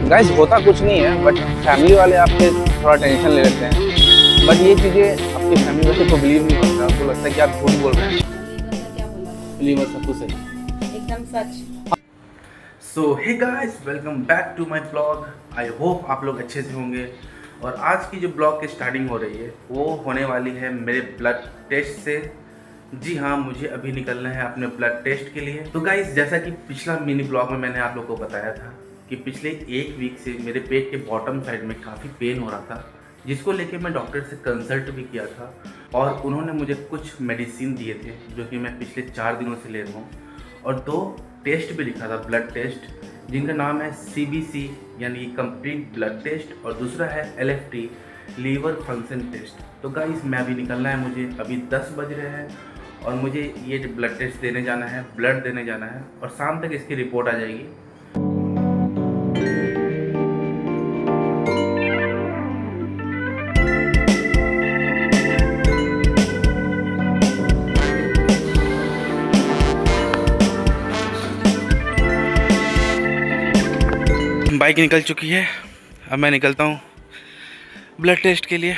Guys होता कुछ नहीं है, बट फैमिली वाले आपके थोड़ा टेंशन ले लेते हैं। बट ये चीज़ें आपकी फैमिली वाले को बिलीव नहीं होता, उनको लगता है कि आप झूठ बोल रहे हैं। क्या बोला? बिलीवर सब कुछ है। एकदम सच। So hey guys, welcome back to my blog. I hope आप लोग अच्छे से होंगे। और आज की जो ब्लॉग की स्टार्टिंग हो रही है वो होने वाली है मेरे ब्लड टेस्ट से। जी हाँ, मुझे अभी निकलना है अपने ब्लड टेस्ट के लिए। तो गाइस, जैसा कि पिछला मिनी ब्लॉग में मैंने आप लोग को बताया था कि पिछले एक वीक से मेरे पेट के बॉटम साइड में काफ़ी पेन हो रहा था, जिसको लेके मैं डॉक्टर से कंसल्ट भी किया था और उन्होंने मुझे कुछ मेडिसिन दिए थे जो कि मैं पिछले 4 दिनों से ले रहा हूँ। और 2 टेस्ट भी लिखा था, ब्लड टेस्ट, जिनका नाम है CBC यानी कंप्लीट ब्लड टेस्ट, और दूसरा है LFT लीवर फंक्शन टेस्ट। तो गाइस, मैं अभी निकलना है, मुझे अभी 10 बज रहे हैं और मुझे ये ब्लड टेस्ट देने जाना है, ब्लड देने जाना है, और शाम तक इसकी रिपोर्ट आ जाएगी। बाइक निकल चुकी है, अब मैं निकलता हूँ ब्लड टेस्ट के लिए।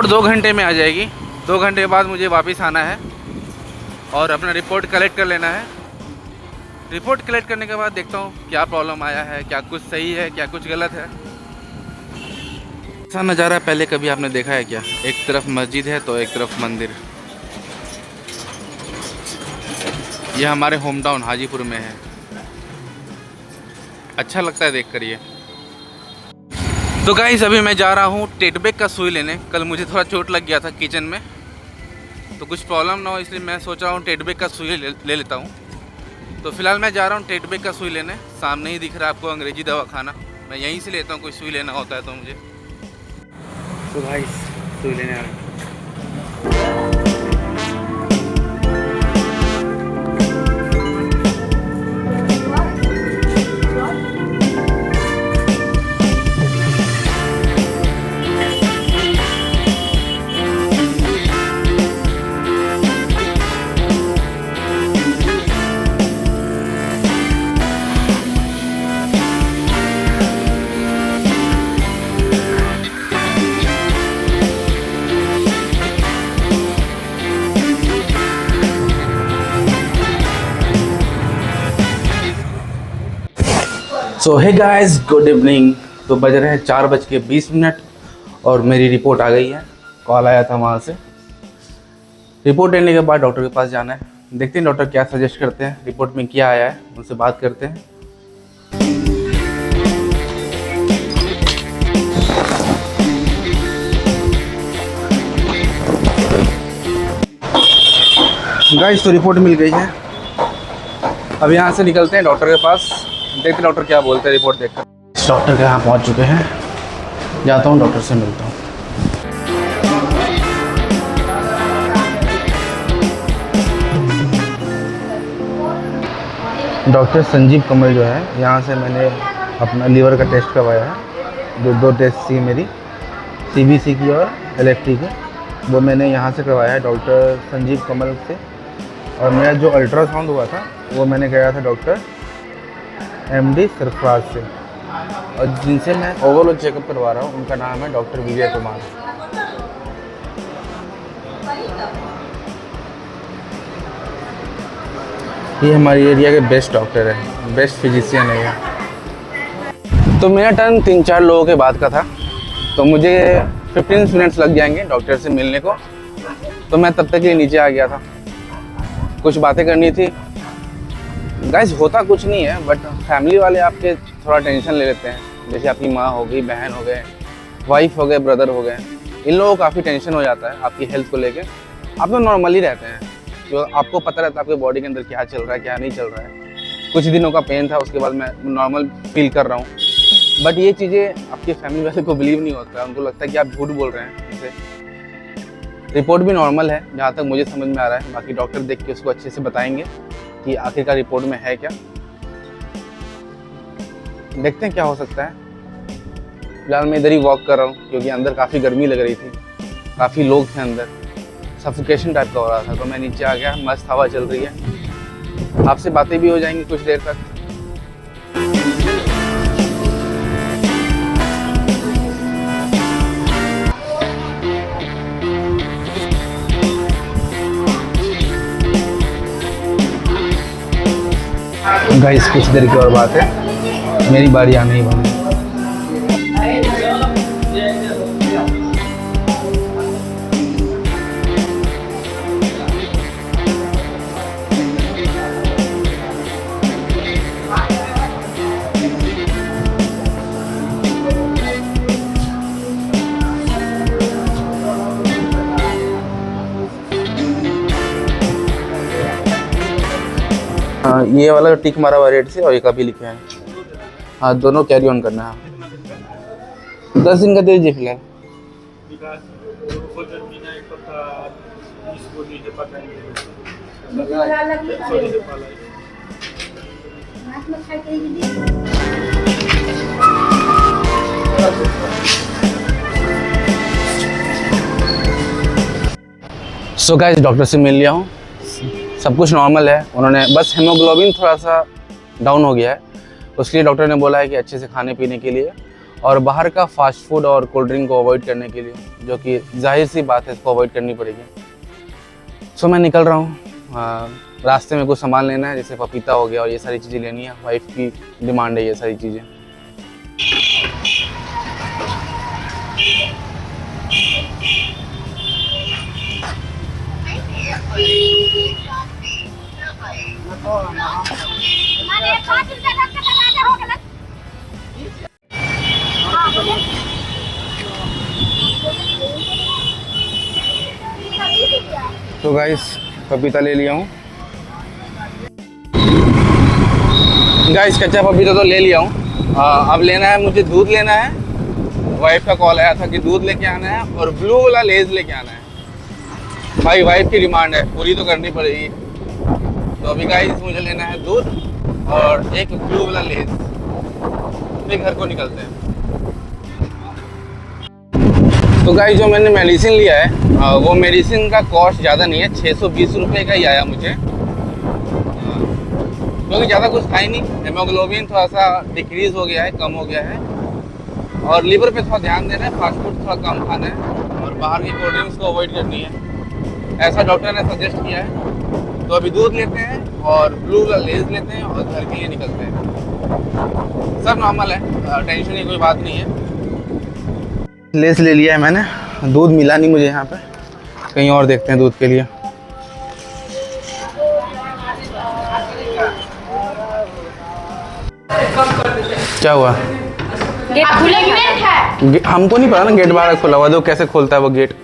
2 घंटे में आ जाएगी। 2 घंटे के बाद मुझे वापस आना है और अपना रिपोर्ट कलेक्ट कर लेना है। रिपोर्ट कलेक्ट करने के बाद देखता हूँ क्या प्रॉब्लम आया है, क्या कुछ सही है, क्या कुछ गलत है। ऐसा नज़ारा पहले कभी आपने देखा है क्या? एक तरफ मस्जिद है तो एक तरफ मंदिर। ये हमारे होम टाउन हाजीपुर में है। अच्छा लगता है देख कर ये। तो गाइस, अभी मैं जा रहा हूँ टेटबेक का सुई लेने। कल मुझे थोड़ा चोट लग गया था किचन में, तो कुछ प्रॉब्लम ना हो इसलिए मैं सोच रहा हूँ टेटबेक का सुई ले लेता हूँ। तो फिलहाल मैं जा रहा हूँ टेटबेक का सुई लेने। सामने ही दिख रहा है आपको अंग्रेजी दवाखाना, मैं यहीं से लेता हूँ। कोई सुई लेना होता है तो मुझे। तो भाई सुई लेने आ गए। सो हे गाइस, गुड इवनिंग। तो बज रहे हैं 4:20 और मेरी रिपोर्ट आ गई है। कॉल आया था वहाँ से। रिपोर्ट लेने के बाद डॉक्टर के पास जाना है। देखते हैं डॉक्टर क्या सजेस्ट करते हैं, रिपोर्ट में क्या आया है, उनसे बात करते हैं। गाइस, तो रिपोर्ट मिल गई है। अब यहाँ से निकलते हैं डॉक्टर के पास, देखते हैं डॉक्टर क्या बोलते हैं रिपोर्ट देखकर। डॉक्टर के यहाँ पहुँच चुके हैं, जाता हूँ डॉक्टर से मिलता हूँ। डॉक्टर संजीव कमल जो है, यहाँ से मैंने अपना लीवर का टेस्ट करवाया है। 2 टेस्ट थी मेरी, CBC की और LFT की, वो मैंने यहाँ से करवाया है डॉक्टर संजीव कमल से। और मेरा जो अल्ट्रासाउंड हुआ था वो मैंने कराया था डॉक्टर MD सरफराज से। और जिनसे मैं ओवरऑल चेकअप करवा रहा हूँ उनका नाम है डॉक्टर विजय कुमार। ये हमारी एरिया के बेस्ट डॉक्टर है, बेस्ट फिजिशियन है ये। तो मेरा टर्न 3-4 लोगों के बाद का था, तो मुझे 15 मिनट्स लग जाएंगे डॉक्टर से मिलने को। तो मैं तब तक ही नीचे आ गया था, कुछ बातें करनी थी। गाइस होता कुछ नहीं है, बट फैमिली वाले आपके थोड़ा टेंशन ले लेते हैं। जैसे आपकी माँ हो गई, बहन हो गए, वाइफ हो गए, ब्रदर हो गए, इन लोगों को काफ़ी टेंशन हो जाता है आपकी हेल्थ को लेके। आप तो नॉर्मली रहते हैं, जो आपको पता रहता है आपके बॉडी के अंदर क्या चल रहा है क्या नहीं चल रहा है। कुछ दिनों का पेन था, उसके बाद मैं नॉर्मल फील कर रहा हूँ। बट ये चीज़ें आपके फैमिली वाले को बिलीव नहीं होता है, उनको लगता है कि आप झूठ बोल रहे हैं उनसे। रिपोर्ट भी नॉर्मल है जहाँ तक मुझे समझ में आ रहा है, बाकी डॉक्टर देख के उसको अच्छे से बताएंगे कि आखिरकार रिपोर्ट में है क्या। देखते हैं क्या हो सकता है। फिलहाल मैं इधर ही वॉक कर रहा हूँ क्योंकि अंदर काफ़ी गर्मी लग रही थी, काफ़ी लोग थे अंदर, सफोकेशन टाइप का हो रहा था। तो मैं नीचे आ गया, मस्त हवा चल रही है, आपसे बातें भी हो जाएंगी कुछ देर तक। गाइस कुछ देर की और बात है, मेरी बारी आने ही वाली है। ये वाला टिक मारा हुआ रेट से और एक अभी लिखे हैं। हाँ दोनों कैरी ऑन करना है। 10 दिन का दे दीजिए फिलहाल। सो गाइस डॉक्टर से मिल लिया हूँ, सब कुछ नॉर्मल है। उन्होंने बस हेमोग्लोबिन थोड़ा सा डाउन हो गया है, उसके लिए डॉक्टर ने बोला है कि अच्छे से खाने पीने के लिए और बाहर का फास्ट फूड और कोल्ड ड्रिंक को अवॉइड करने के लिए, जो कि जाहिर सी बात है इसको अवॉइड करनी पड़ेगी। सो मैं निकल रहा हूँ, रास्ते में कुछ सामान लेना है, जैसे पपीता हो गया और ये सारी चीज़ें लेनी है। वाइफ की डिमांड है ये सारी चीज़ें। तो गाइस पपीता ले लिया हूँ। गाइस कच्चा पपीता तो ले लिया हूँ। अब लेना है मुझे, दूध लेना है। वाइफ का कॉल आया था कि दूध लेके आना है और ब्लू वाला लेज लेके आना है। भाई वाइफ की डिमांड है, पूरी तो करनी पड़ेगी। तो अभी गाइस मुझे लेना है दूध और एक ब्लू वाला लेज, फिर घर को निकलते हैं। तो गाइस जो मैंने मेडिसिन लिया है वो मेडिसिन का कॉस्ट ज़्यादा नहीं है, 620 रुपये का ही आया मुझे, क्योंकि ज़्यादा कुछ था ही नहीं। हेमोग्लोबिन थोड़ा सा डिक्रीज़ हो गया है, कम हो गया है, और लीवर पे थोड़ा ध्यान देना है, फास्ट फूड थोड़ा कम खाना है और बाहर की कोल्ड ड्रिंक्स को अवॉइड करनी है, ऐसा डॉक्टर ने सजेस्ट किया है। तो अभी दूध लेते हैं और ब्लू वाला लेज लेते हैं और घर के लिए निकलते हैं। सब नॉर्मल है, टेंशन की कोई बात नहीं है। लेस ले लिया है मैंने, दूध मिला नहीं मुझे यहाँ पे, कहीं और देखते हैं दूध के लिए। क्या हुआ? गेट खुलेगा? हमको नहीं पता ना, गेट बाहर खुला हुआ, दो कैसे खोलता है वो गेट।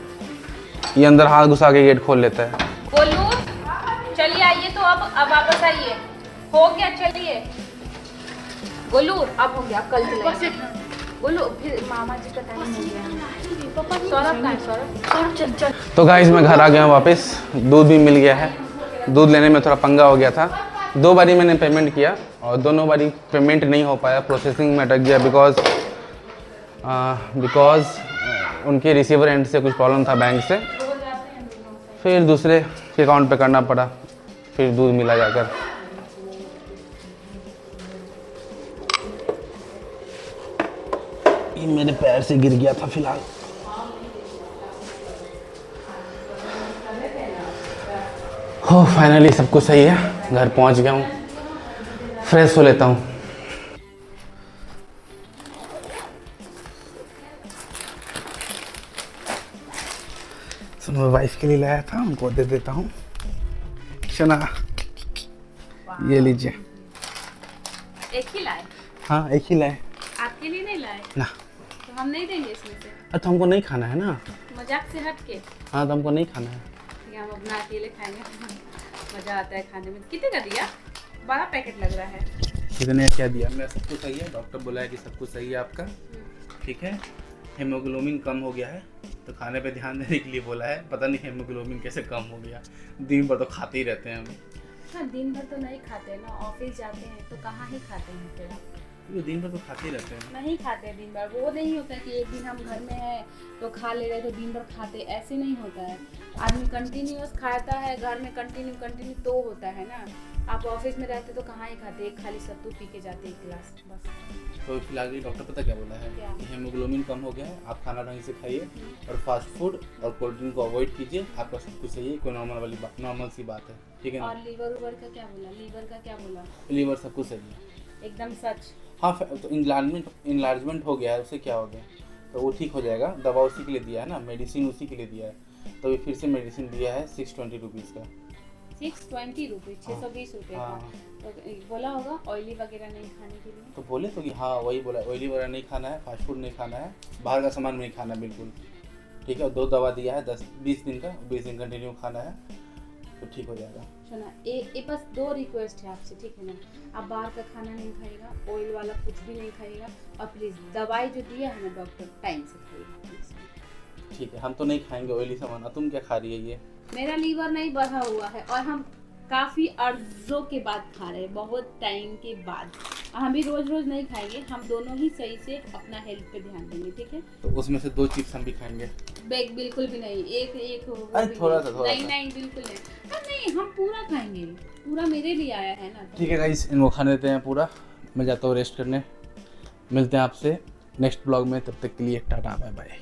ये अंदर हाथ घुसा के गेट खोल लेता है। गोलू चलिए आइए, तो अब वापस आइए, हो गया चलिए। गोलू अब हो गया, कल चलेंगे। गोलू फिर मामा जी का टाइम हो गया। सौरभ का है, सौरभ चल। तो गाइस मैं घर आ गया हूँ वापस, दूध भी मिल गया है। दूध लेने में थोड़ा पंगा हो गया था, 2 बारी मैंने पेमेंट किया और दोनों बारी पेमेंट नहीं हो पाया, प्रोसेसिंग में अटक गया। बिकॉज उनके रिसीवर एंड से कुछ प्रॉब्लम था बैंक से, फिर दूसरे के अकाउंट पे करना पड़ा, फिर दूध मिला जाकर। ये मेरे पैर से गिर गया था फिलहाल। हो फाइनली सब कुछ सही है, घर पहुंच गया हूँ, फ्रेश हो लेता हूँ। सुनो वाइफ के लिए लाया था, उनको दे देता हूँ। शना ये लीजिए। एक ही लाए? हाँ एक ही लाए। आपके लिए नहीं लाए ना, तो हम नहीं देंगे इसमें से। अरे तो हमको नहीं खाना है ना। मजाक से हट के। हाँ तो हमको नहीं खाना है। ठीक है, हम अपना अकेले खाएंगे। मजा आता है खाने में। कितने का दिया? बड़ा पैकेट लग रहा है। कितने क्या दिया? मैं सब कुछ सही है, डॉक्टर बोला है कि सब कुछ सही है आपका, ठीक है। हेमोग्लोबिन कम हो गया है तो खाने पे ध्यान देने के लिए बोला है। पता नहीं हेमोग्लोबिन कैसे कम हो गया, दिन भर तो खाते ही रहते हैं हम। हाँ, दिन भर तो नहीं खाते ना, ऑफिस जाते हैं तो कहाँ ही खाते हैं फिर। ये दिन भर तो खाते ही रहते हैं। नहीं खाते दिन भर। वो नहीं होता कि एक दिन हम घर में हैं तो खा ले रहे तो दिन भर खाते, ऐसे नहीं होता है। आदमी कंटिन्यूअस खाता है घर में, कंटिन्यू तो होता है ना। आप ऑफिस में रहते तो कहाँ ही खाते, एक खाली सत्तू पी के जाते, एक गिलास बस। तो फिलहाल डॉक्टर पता क्या बोला है क्या? कि हेमोग्लोबिन कम हो गया है, आप खाना ढंग से खाइए और फास्ट फूड और कोल्ड ड्रिंक को अवॉइड कीजिए, आपका सब कुछ सही है। कोई नॉर्मल सी बात है, ठीक है ना। और लीवर उवर का क्या बोला? लीवर का क्या बोला? लीवर सब कुछ सही है एकदम सच? हाँ। तो इनलार्जमेंट हो गया है, उससे क्या हो गया, तो वो ठीक हो जाएगा। दवा उसी के लिए दिया है ना, मेडिसिन उसी के लिए दिया है। तो अभी फिर से मेडिसिन दिया है 620 रुपीज़ का। 620 रुपीज़, 620 रुपये का। तो बोला होगा ऑयली वगैरह नहीं खाने के लिए। तो बोले तो कि हाँ वही बोला, ऑयली वगैरह नहीं खाना है, फास्ट फूड नहीं खाना है, बाहर का सामान नहीं खाना बिल्कुल, ठीक है। 2 दवा दिया है 10-20 दिन का, 20 दिन कंटिन्यू खाना है तो ठीक हो जाएगा। सुना, एक बस 2 रिक्वेस्ट है आपसे, ठीक है ना। आप बाहर का खाना नहीं खाएगा, ऑयल वाला कुछ भी नहीं खाएगा, और प्लीज़ दवाई जो दिया है ना डॉक्टर टाइम से खाइएगा। ठीक है, हम तो नहीं खाएंगे ऑयली सामान। तुम क्या खा रही है ये? मेरा लीवर नहीं बढ़ा हुआ है और हम काफ़ी अर्जों के बाद खा रहे हैं, बहुत टाइम के बाद। हम भी रोज नहीं खाएंगे, हम दोनों ही सही से अपना हेल्थ पे ध्यान देंगे, ठीक है। तो उसमें से 2 चिप्स हम भी खाएंगे। बेग बिल्कुल भी नहीं, एक होगा। अरे थोड़ा सा नहीं बिल्कुल नहीं, हम पूरा खाएंगे, पूरा मेरे लिए आया है ना। ठीक है गाइस, इनको खाने देते हैं पूरा। मैं जाता हूँ रेस्ट करने। मिलते हैं आपसे नेक्स्ट ब्लॉग में, तब तक के लिए टाटा बाय बाय।